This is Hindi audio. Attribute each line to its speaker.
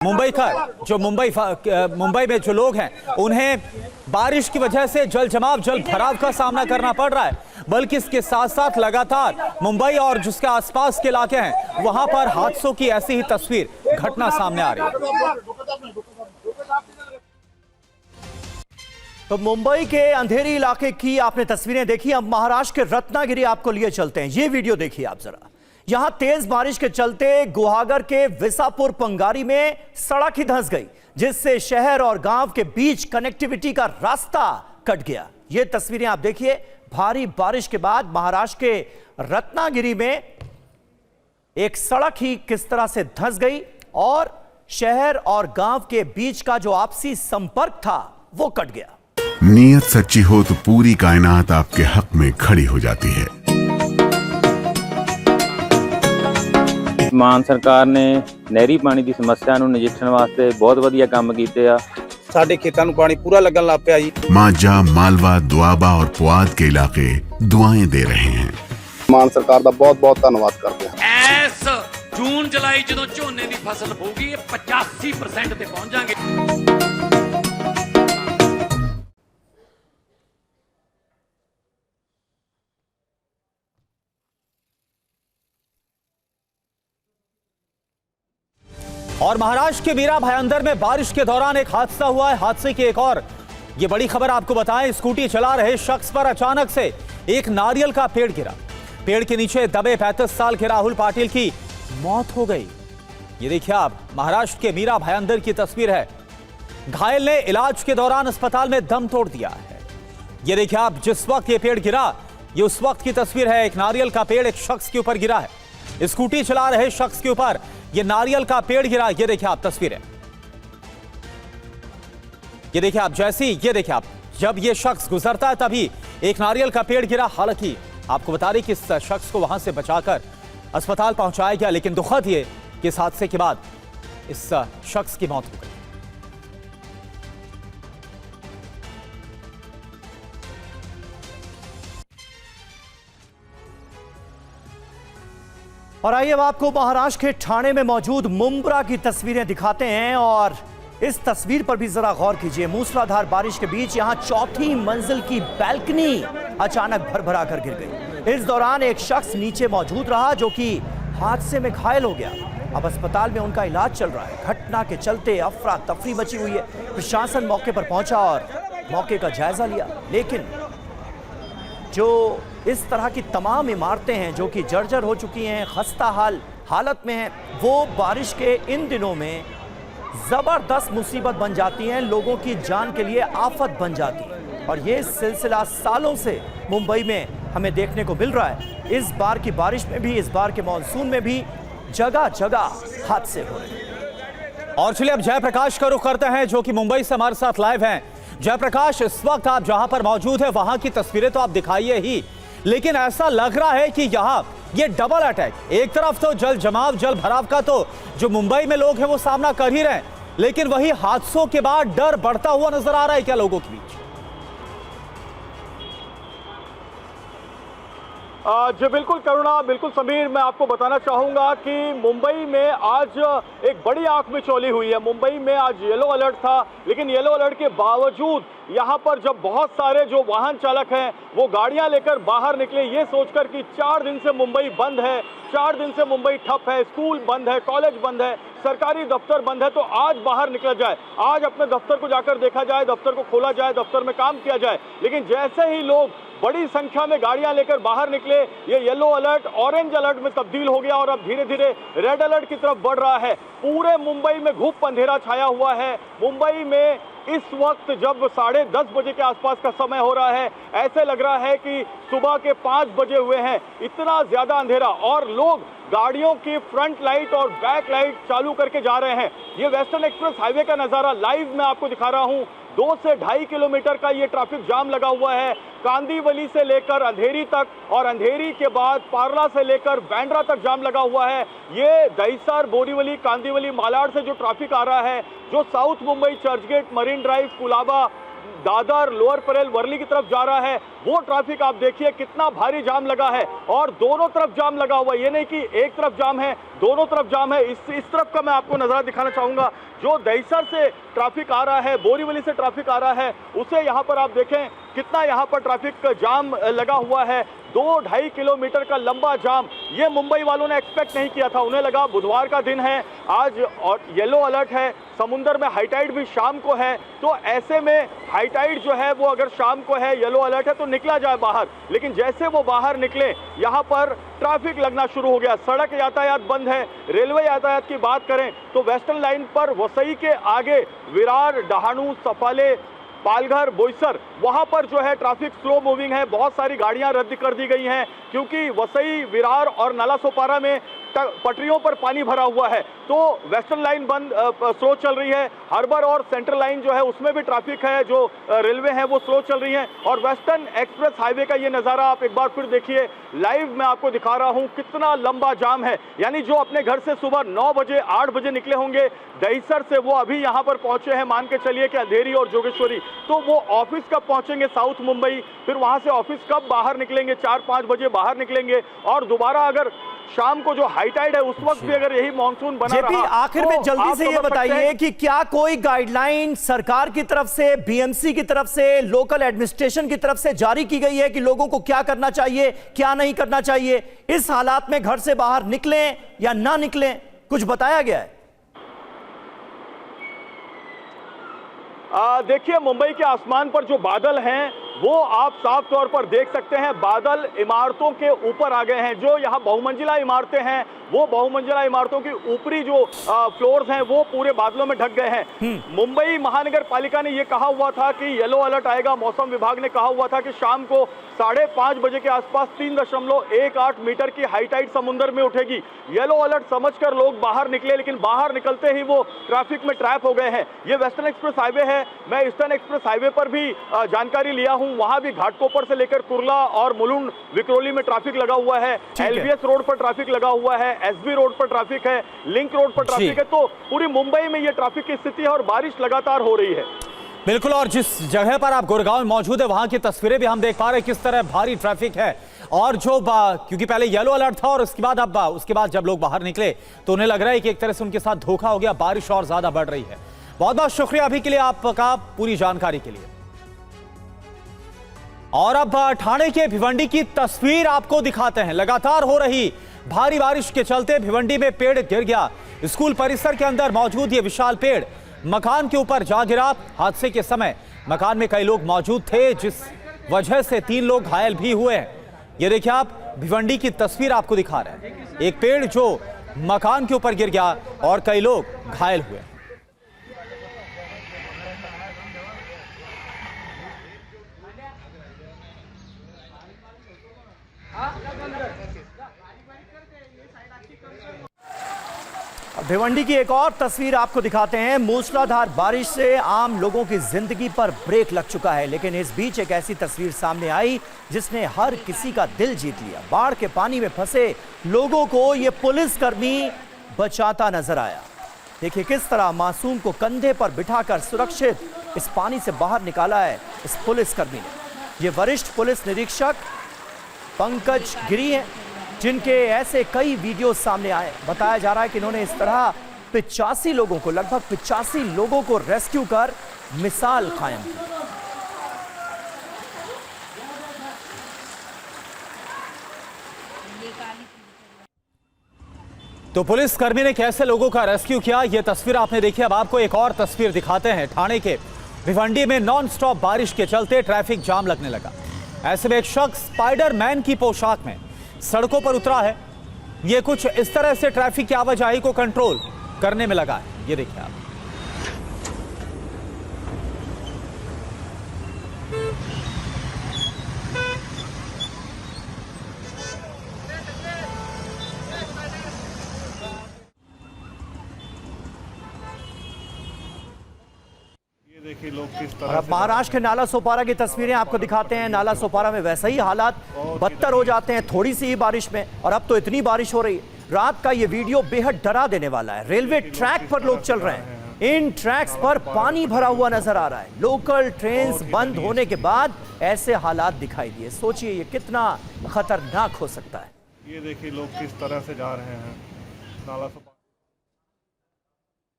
Speaker 1: मुंबई में जो लोग हैं उन्हें बारिश की वजह से जल जमाव जल भराव का सामना करना पड़ रहा है, बल्कि इसके साथ साथ लगातार मुंबई और जिसके आसपास के इलाके हैं वहां पर हादसों की ऐसी ही तस्वीर घटना सामने आ रही है।
Speaker 2: तो मुंबई के अंधेरी इलाके की आपने तस्वीरें देखी। अब महाराष्ट्र के रत्नागिरी आपको लिए चलते हैं। ये वीडियो देखिए आप जरा। यहां तेज बारिश के चलते गुहागर के विसापुर पंगारी में सड़क ही धंस गई, जिससे शहर और गांव के बीच कनेक्टिविटी का रास्ता कट गया। ये तस्वीरें आप देखिए। भारी बारिश के बाद महाराष्ट्र के रत्नागिरी में एक सड़क ही किस तरह से धंस गई और शहर और गांव के बीच का जो आपसी संपर्क था वो कट गया।
Speaker 3: नीयत सच्ची हो तो पूरी कायनात आपके हक में खड़ी हो जाती है।
Speaker 4: ਮਾਨ ਸਰਕਾਰ ਨੇ ਨਹਿਰੀ ਪਾਣੀ ਦੀ ਸਮੱਸਿਆ ਨੂੰ ਨਜਿੱਠਣ ਵਾਸਤੇ ਬਹੁਤ ਵਧੀਆ ਕੰਮ ਕੀਤੇ ਆ।
Speaker 5: ਸਾਡੇ ਖੇਤਾਂ ਨੂੰ ਪਾਣੀ ਪੂਰਾ ਲੱਗਣ ਲੱਗ ਪਿਆ ਜੀ।
Speaker 3: मांझा, मालवा, दुआबा और पुआध के इलाके दुआएं दे रहे हैं।
Speaker 5: ਮਾਨ ਸਰਕਾਰ ਦਾ ਬਹੁਤ-ਬਹੁਤ ਧੰਨਵਾਦ ਕਰਦੇ ਹਾਂ।
Speaker 6: ਇਸ ਜੂਨ ਜੁਲਾਈ ਜਦੋਂ ਝੋਨੇ ਦੀ ਫਸਲ ਹੋਊਗੀ ਇਹ 85% ਤੇ ਪਹੁੰਚ ਜਾਾਂਗੇ।
Speaker 1: और महाराष्ट्र के मीरा भाईंदर में बारिश के दौरान एक हादसा हुआ है। हादसे की एक और ये बड़ी खबर आपको बताएं। स्कूटी चला रहे शख्स पर अचानक से एक नारियल का पेड़ गिरा। पेड़ के नीचे दबे 35 साल के राहुल पाटिल की मौत हो गई। ये देखिए आप, महाराष्ट्र के मीरा भाईंदर की तस्वीर है। घायल ने इलाज के दौरान अस्पताल में दम तोड़ दिया है। ये देखिए आप, जिस वक्त ये पेड़ गिरा ये उस वक्त की तस्वीर है। एक नारियल का पेड़ एक शख्स के ऊपर गिरा है। स्कूटी चला रहे शख्स के ऊपर ये नारियल का पेड़ गिरा। ये देखिए आप तस्वीरें। ये देखिए आप, ये देखिए आप, जब ये शख्स गुजरता है तभी एक नारियल का पेड़ गिरा। हालांकि आपको बता दें कि इस शख्स को वहां से बचाकर अस्पताल पहुंचाया गया, लेकिन दुखद ये कि इस हादसे के बाद इस शख्स की मौत हो गई।
Speaker 2: और आइए अब आपको महाराष्ट्र के ठाणे में मौजूद मुंब्रा की तस्वीरें दिखाते हैं। और इस तस्वीर पर भी जरा गौर कीजिए। मूसलाधार बारिश के बीच यहां चौथी मंजिल की बैल्कनी अचानक भरभरा कर गिर गई। इस दौरान एक शख्स नीचे मौजूद रहा जो कि हादसे में घायल हो गया। अब अस्पताल में उनका इलाज चल रहा है। घटना के चलते अफरा तफरी मची हुई है। प्रशासन मौके पर पहुंचा और मौके का जायजा लिया, लेकिन जो इस तरह की तमाम इमारतें हैं जो कि जर्जर हो चुकी हैं, खस्ता हालत में हैं, वो बारिश के इन दिनों में ज़बरदस्त मुसीबत बन जाती हैं, लोगों की जान के लिए आफत बन जाती है। और ये सिलसिला सालों से मुंबई में हमें देखने को मिल रहा है। इस बार की बारिश में भी, इस बार के मानसून में भी जगह जगह हादसे हो रहे हैं।
Speaker 1: और चलिए अब जयप्रकाश का रुख करते हैं जो कि मुंबई से हमारे साथ लाइव हैं। जयप्रकाश, इस वक्त आप जहां पर मौजूद है वहां की तस्वीरें तो आप दिखाइए ही, लेकिन ऐसा लग रहा है कि यहाँ ये डबल अटैक, एक तरफ तो जल जमाव जल भराव का तो जो मुंबई में लोग हैं वो सामना कर ही रहे हैं, लेकिन वही हादसों के बाद डर बढ़ता हुआ नजर आ रहा है क्या लोगों के बीच?
Speaker 7: जी बिल्कुल करुणा, बिल्कुल समीर, मैं आपको बताना चाहूंगा कि मुंबई में आज एक बड़ी आंख मिचौली हुई है। मुंबई में आज येलो अलर्ट था, लेकिन येलो अलर्ट के बावजूद यहाँ पर जब बहुत सारे जो वाहन चालक हैं वो गाड़ियां लेकर बाहर निकले ये सोचकर कि 4 दिन से मुंबई बंद है, 4 दिन से मुंबई ठप है, स्कूल बंद है, कॉलेज बंद है, सरकारी दफ्तर बंद है, तो आज बाहर निकला जाए, आज अपने दफ्तर को जाकर देखा जाए, दफ्तर को खोला जाए, दफ्तर में काम किया जाए। लेकिन जैसे ही लोग बड़ी संख्या में गाड़ियां लेकर बाहर निकले, ये येलो अलर्ट ऑरेंज अलर्ट में तब्दील हो गया और अब धीरे धीरे रेड अलर्ट की तरफ बढ़ रहा है। पूरे मुंबई में घुप अंधेरा छाया हुआ है। मुंबई में इस वक्त जब 10:30 बजे के आसपास का समय हो रहा है, ऐसे लग रहा है कि सुबह के 5 बजे हुए हैं। इतना ज्यादा अंधेरा, और लोग गाड़ियों की फ्रंट लाइट और बैक लाइट चालू करके जा रहे हैं। ये वेस्टर्न एक्सप्रेस हाईवे का नजारा लाइव मैं आपको दिखा रहा हूं। 2 से 2.5 किलोमीटर का ये ट्रैफिक जाम लगा हुआ है, कांदीवली से लेकर अंधेरी तक, और अंधेरी के बाद पार्ला से लेकर बैंड्रा तक जाम लगा हुआ है। ये दहिसर, बोरीवली, कांदीवली, मालाड से जो ट्रैफिक आ रहा है, जो South Mumbai, Churchgate, Marine Drive, Colaba, Dadar, Lower Parel, Worli की तरफ जा रहा है, वो ट्रैफिक आप देखिए कितना भारी जाम लगा है और दोनों तरफ जाम लगा हुआ है। ये नहीं कि एक तरफ जाम है, दोनों तरफ जाम है। इस तरफ का मैं आपको नज़ारा दिखाना चाहूँगा। जो दहिसर से ट्रैफिक आ रहा है, बोरीवली से ट्रैफिक आ रहा है, उसे यहाँ पर आप देखें कितना यहाँ पर ट्रैफिक जाम लगा हुआ है। 2-2.5 किलोमीटर का लंबा जाम, ये मुंबई वालों ने एक्सपेक्ट नहीं किया था। उन्हें लगा बुधवार का दिन है आज और येलो अलर्ट है, समुंदर में हाई टाइड भी शाम को है, तो ऐसे में हाई टाइड जो है वो अगर शाम को है, येलो अलर्ट है, तो निकला जाए बाहर। लेकिन जैसे वो बाहर निकले यहाँ पर ट्रैफिक लगना शुरू हो गया। सड़क यातायात बंद है। रेलवे यातायात की बात करें तो वेस्टर्न लाइन पर वसई के आगे विरार, डहाणू, सफाले, पालघर, बोईसर, वहां पर जो है ट्रैफिक स्लो मूविंग है। बहुत सारी गाड़ियां रद्द कर दी गई हैं क्योंकि वसई, विरार और नालासोपारा में पटरियों पर पानी भरा हुआ है, तो वेस्टर्न लाइन बंद स्लो चल रही है। हार्बर और सेंट्रल लाइन जो है उसमें भी ट्रैफिक है, जो रेलवे है वो स्लो चल रही है। और वेस्टर्न एक्सप्रेस हाईवे का ये नज़ारा आप एक बार फिर देखिए, लाइव मैं आपको दिखा रहा हूँ कितना लंबा जाम है। यानी जो अपने घर से सुबह 9 बजे 8 बजे निकले होंगे दहिसर से, वो अभी यहाँ पर पहुंचे हैं, मान के चलिए कि अंधेरी और जोगेश्वरी, तो वो ऑफिस कब पहुंचेंगे साउथ मुंबई, फिर वहां से ऑफिस कब बाहर निकलेंगे, 4-5 बजे बाहर निकलेंगे। और दोबारा अगर शाम को जो हाई टाइड है उस वक्त भी अगर यही मानसून बना रहा,
Speaker 2: आखिर में जल्दी से ये बताइए कि क्या कोई गाइडलाइन सरकार की तरफ से, बीएमसी की तरफ से, लोकल एडमिनिस्ट्रेशन की तरफ से जारी की गई है कि लोगों को क्या करना चाहिए, क्या नहीं करना चाहिए, इस हालात में घर से बाहर निकलें या ना निकलें, कुछ बताया गया है?
Speaker 7: देखिए, मुंबई के आसमान पर जो बादल हैं वो आप साफ तौर पर देख सकते हैं। बादल इमारतों के ऊपर आ गए हैं। जो यहाँ बहुमंजिला इमारतें हैं वो बहुमंजिला इमारतों की ऊपरी जो फ्लोर्स हैं वो पूरे बादलों में ढक गए हैं। मुंबई महानगर पालिका ने ये कहा हुआ था कि येलो अलर्ट आएगा। मौसम विभाग ने कहा हुआ था कि शाम को 5:30 बजे के आसपास 3.18 मीटर की हाई टाइड समुद्र में उठेगी। येलो अलर्ट समझकर लोग बाहर निकले, लेकिन बाहर निकलते ही वो ट्रैफिक में ट्रैप हो गए हैं। ये वेस्टर्न एक्सप्रेस हाईवे है। मैं ईस्टर्न एक्सप्रेस हाईवे पर भी जानकारी लिया हूं। वहां भी घाटकोपर से लेकर कुर्ला और मुलुंड, विक्रोली में ट्रैफिक लगा हुआ है। एलबीएस रोड पर ट्रैफिक लगा हुआ है। एसबी रोड पर ट्रैफिक है। लिंक रोड पर ट्रैफिक है। तो पूरी मुंबई में ये ट्रैफिक की स्थिति है और बारिश लगातार हो रही है।
Speaker 1: बिल्कुल, और जिस जगह पर आप गुड़गांव में मौजूद है वहां की तस्वीरें भी हम देख पा रहे हैं किस तरह भारी ट्रैफिक है। और जो क्योंकि पहले येलो अलर्ट था और उसके बाद जब लोग बाहर निकले तो उन्हें लग रहा है कि एक तरह से उनके साथ धोखा हो गया, बारिश और ज्यादा बढ़ रही है। बहुत बहुत शुक्रिया अभी के लिए आपका, पूरी जानकारी के लिए। और अब ठाणे के भिवंडी की तस्वीर आपको दिखाते हैं। लगातार हो रही भारी बारिश के चलते भिवंडी में पेड़ गिर गया। स्कूल परिसर के अंदर मौजूद ये विशाल पेड़ मकान के ऊपर जा गिरा। हादसे के समय मकान में कई लोग मौजूद थे, जिस वजह से 3 लोग घायल भी हुए हैं। ये देखिए, आप भिवंडी की तस्वीर आपको दिखा रहे हैं। एक पेड़ जो मकान के ऊपर गिर गया और कई लोग घायल हुए।
Speaker 2: भिवंडी की एक और तस्वीर आपको दिखाते हैं। मूसलाधार बारिश से आम लोगों की जिंदगी पर ब्रेक लग चुका है, लेकिन इस बीच एक ऐसी तस्वीर सामने आई जिसने हर किसी का दिल जीत लिया। बाढ़ के पानी में फंसे लोगों को ये पुलिसकर्मी बचाता नजर आया। देखिए किस तरह मासूम को कंधे पर बिठाकर सुरक्षित इस पानी से बाहर निकाला है इस पुलिसकर्मी ने। ये वरिष्ठ पुलिस निरीक्षक पंकज गिरी हैं, जिनके ऐसे कई वीडियो सामने आए। बताया जा रहा है कि इन्होंने इस तरह 85 लोगों को, लगभग 85 लोगों को रेस्क्यू कर मिसाल कायम की।
Speaker 1: तो पुलिसकर्मी ने कैसे लोगों का रेस्क्यू किया, यह तस्वीर आपने देखी। अब आपको एक और तस्वीर दिखाते हैं। ठाणे के भिवंडी में नॉन स्टॉप बारिश के चलते ट्रैफिक जाम लगने लगा। ऐसे में एक शख्स स्पाइडरमैन की पोशाक में सड़कों पर उतरा है। यह कुछ इस तरह से ट्रैफिक की आवाजाही को कंट्रोल करने में लगा है। ये देखिए आप।
Speaker 8: देखिए लोग किस तरह।
Speaker 2: और अब महाराष्ट्र के नाला सोपारा की तस्वीरें आपको दिखाते हैं। नाला सोपारा में वैसे ही हालात बदतर हो जाते हैं थोड़ी सी ही बारिश में, और अब तो इतनी बारिश हो रही है। रात का ये वीडियो बेहद डरा देने वाला है। रेलवे ट्रैक पर लोग चल रहे हैं, इन ट्रैक्स पर पानी भरा हुआ नजर आ रहा है। लोकल ट्रेन्स बंद होने के बाद ऐसे हालात दिखाई दिए। सोचिए ये कितना खतरनाक हो सकता है।
Speaker 8: ये देखिए लोग किस तरह से जा रहे हैं, नाला से